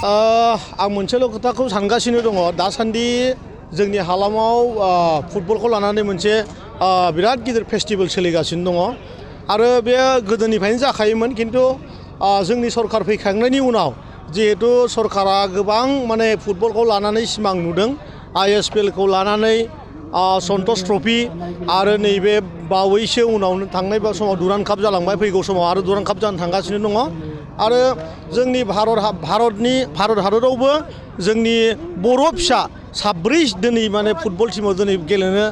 आं मोनसेल' खोथाखौ सानगासिनो दङ दासान्दि जोंनि हालामाव फुटबलखौ लानानै मोनसे बिराद गिदिर फेस्टिभेल सोलिगासिनो दङ आरो बे गोदोनिफ्रायनो जाखायोमोन खिन्थु जोंनि सरकार फैखांनायनि उनाव जिहेतु सरकारा गोबां माने फुटबलखौ लानानै सिमां नुदों ISPL खौ लानानै सन्टोष ट्रफी आरो नैबे बावैसो उनाव थांनाय समाव दुरान्ड काप जालांबाय फैगौ समाव आरो दुरान्ड काप जानो थांगासिनो दङ आरो जोंनि भारत हादरावबो जोंनि बर' फिसा 14 दिनै माने फुटबल टीमाव दिनै गेलेनो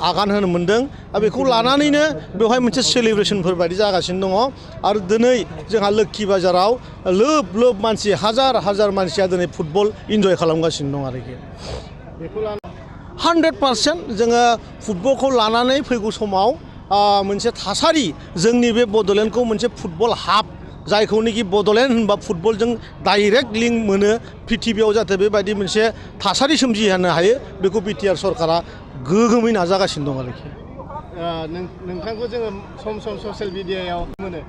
आगान होनो मोनदों बेखौ लानानैनो बेवहाय मोनसे सेलिब्रेशनफोर बायदि जागासिनो दङ आरो दिनै जोंहा लोक्षि बाजाराव लोब लोब मानसि हाजार मानसिया दिनै फुटबल इन्जय खालामगासिनो दं आरोखि बेखौ लानानै 100% जोङो फुटबलखौ लानानै फैगौ समाव मोनसे थासारि जोंनि बे बड'लेण्डखौ मोनसे फुटबल हाब जायखौनोखि बड'लेण्ड होनबा फुटबलजों डाइरेक्ट लिंक मोनो पृथिबियाव जाहाथे बेबायदि मोनसे थासारि सोमजिहोनो हायो बेखौ बिटिआर सरकारा गोगोमै नाजागासिनो दं आरोखि नोंथांखौ जोङो सम ससियेल मिडियायाव मोनो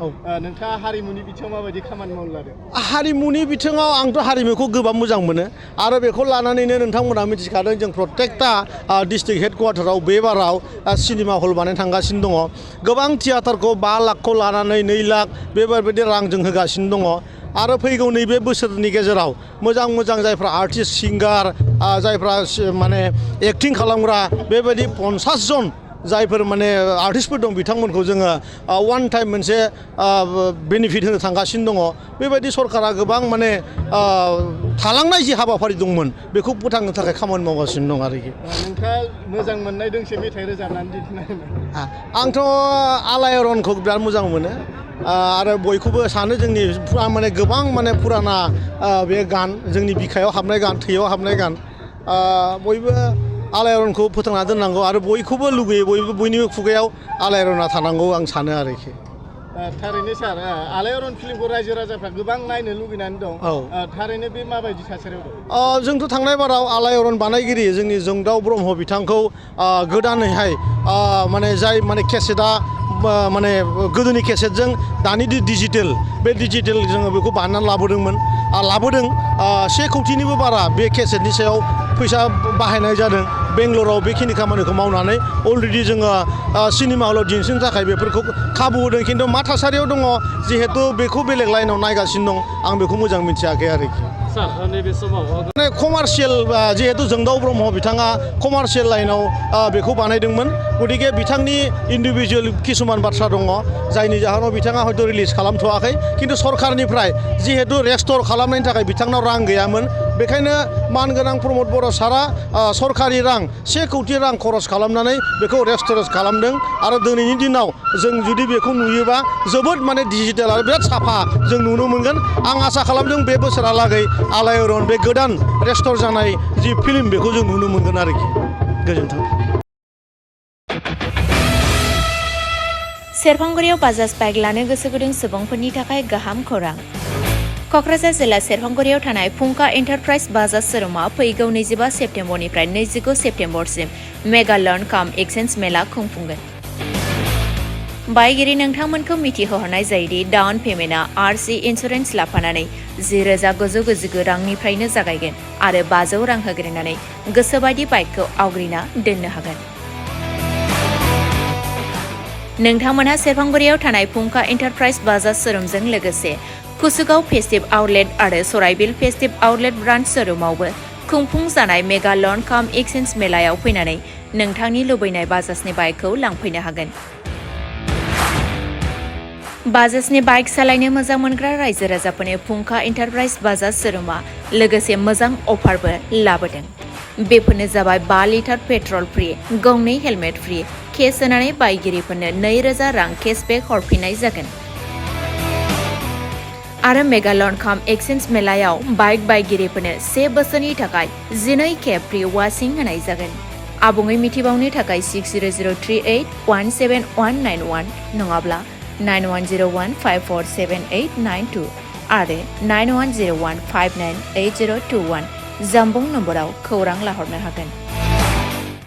नोंथाङा हारिमुनि बिथिङाव माबायदि खामानि मावनो लादों हारिमुनि बिथिङाव आंथ' हारिमुखौ गोबां मोजां मोनो आरो बेखौ लानानैनो नोंथांमोना मिथिखादों जों प्रत्येकटा डिस्ट्रिक्ट हेडक्वार्टाराव बे बाराव सिनेमा हल बानायनो थांगासिनो दङ गोबां थियाटारखौ 5 लाखखौ लानानै 2 लाख बेबायदि रां जों होगासिनो दङ आरो फैगौ नैबे बोसोरनि गेजेराव मोजां जायफ्रा आर्टिस्ट सिंगार जायफ्रा माने एक्टिं खालामग्रा बेबायदि 50 जन जायफोर माने आर्टिस्टफोर दं बिथांमोनखौ जोङो वान टाइम मोनसे बेनिफिट होनो थांगासिनो दङ बेबायदि सरकारा गोबां माने थालांनाय जि हाबाफारि दंमोन बेखौ फोथांनो थाखाय खामानि मावगासिनो दं आरोखि नोंथाङा मोजां मोननाय दोंसे मेथाइ रोजाबनानै दिन्थिनो आंथ' आलायारनखौ बिराद मोजां मोनो आरो बयखौबो सानो जोंनि माने गोबां माने फुराना बे गान जोंनि बिखायाव हाबनाय गान थैयाव हाबनाय गान बयबो आलायारनखौ फोथांना दोननांगौ आरो बयखौबो लुगैयो बयनिबो खुगायाव आलायारना थानांगौ आं सानो आरोखि थारैनो सार आलायारन फिल्मखौ रायजो राजाफ्रा गोबां नायनो लुगैनानै दं थारैनो बे माबायदि थासारियाव दं जोंथ' थांनाय बाराव आलायारन बानायगिरि जोंनि जोंदाव ब्रह्म बिथांखौ गोदानैहाय माने जाय माने केसेटआ माने गोदोनि केसेटजों दानि डिजिटेल बे डिजिटेल जोङो बेखौ बानायनानै लाबोदों 1 कौटिनिबो बारा बे केसेटनि सायाव फैसा बाहायनाय जादों बेंगलराव बेखिनि खामानिखौ मावनानै अलरेडि जोङो सिनेमा हलाव दिन्थिनो थाखाय बेफोरखौ खाबु होदों खिन्थु मा थासारियाव दङ जिहेतु बेखौ बेलेग लाइनाव नायगासिनो दं आं बेखौ मोजां मिथियाखै आरोखि सार नैबे समाव माने कमार्शियेल जिहेतु जोंदाव ब्रह्म बिथाङा कमार्शियेल लाइनाव बेखौ बानायदोंमोन गतिके बिथांनि इन्डिभिजुवेल किसुमान बाथ्रा दङ जायनि जाहोनाव बिथाङा हयथ' रिलिज खालामथ'वाखै खिन्थु सरकारनिफ्राय जिहेतु रेस्ट'र खालामनायनि थाखाय बिथांनाव रां गैयामोन बेखायनो मानगोनां प्रमद बर' सारा सरकारि रां 1 कौटि रां खरस खालामनानै बेखौ रेस्ट'र खालामदों आरो दिनैनि दिनाव जों जुदि बेखौ नुयोबा जोबोद माने डिजिटेल आरो बिराद साफा जों नुनो मोनगोन आं आसा खालामदों बे बोसोरहालागै आलायारन बे गोदान रेस्ट'र जानाय जि फिल्म बेखौ जों नुनो मोनगोन आरोखि गोजोन्थों सेरफांगुरियाव बाजाज बाइक लानो गोसो गुदुं सुबुंफोरनि थाखाय गाहाम खौरां क'क्राझार जिल्ला सेरफांगुरियाव थानाय फुंखा एन्टारप्राइज बाजाज शोरुमा फैगौ 25 सेप्तेम्बरनिफ्राय 29 सेप्तेम्बरसिम मेगा लर्न काम एक्सचेन्ज मेला खुंफुंगोन बायगिरि नोंथांमोनखौ मिथिहोहरनाय जायोदि डाउन पेमेन्टआ RC इन्सुरेन्स लाफानानै 10,999 रांनिफ्रायनो जागायगोन आरो 500 रां होग्रोनानै गोसोबायदि बाइकखौ आवग्रिना दोननो हागोन नोंथांमोनहा सेरफांगुरियाव थानाय फुंखा एन्टारप्राइज बाजाज शोरुमजों लोगोसे कुसुगाव फेस्टिभ आउटलेट आरो सराइबिल फेस्टिभ आउटलेट ब्रान्च शोरुमावबो खुंफुंजानाय मेगा लर्न काम एक्सचेन्ज मेलायाव फैनानै नोंथांनि लुबैनाय बाजाजनि बाइकखौ लांफैनो हागोन बाजाजनि बाइक सालायनो मोजां मोनग्रा रायजो राजाफोरनि फुंखा एन्टारप्राइज बाजाज शोरुमा लोगोसे मोजां अफारबो लाबोदों बेफोरनो जाबाय 5 लिटार पेट्रल फ्रि गंनै हेलमेट फ्रि केस होनानै बायगिरिफोरनो 2,000 रां केसबेक हरफिननाय जागोन आरो मेगा लर्न काम एक्सचेन्ज मेलायाव बाइक बायगिरिफोरनो 1 बोसोरनि थाखाय 12 खेब फ्रि वाशिं होनाय जागोन आबुङै मिथिबावनो थाखाय 6003817191 नङाब्ला 9101547892 आरो 9101598021 जामबुं नम्बराव खौरां लाहरनो हागोन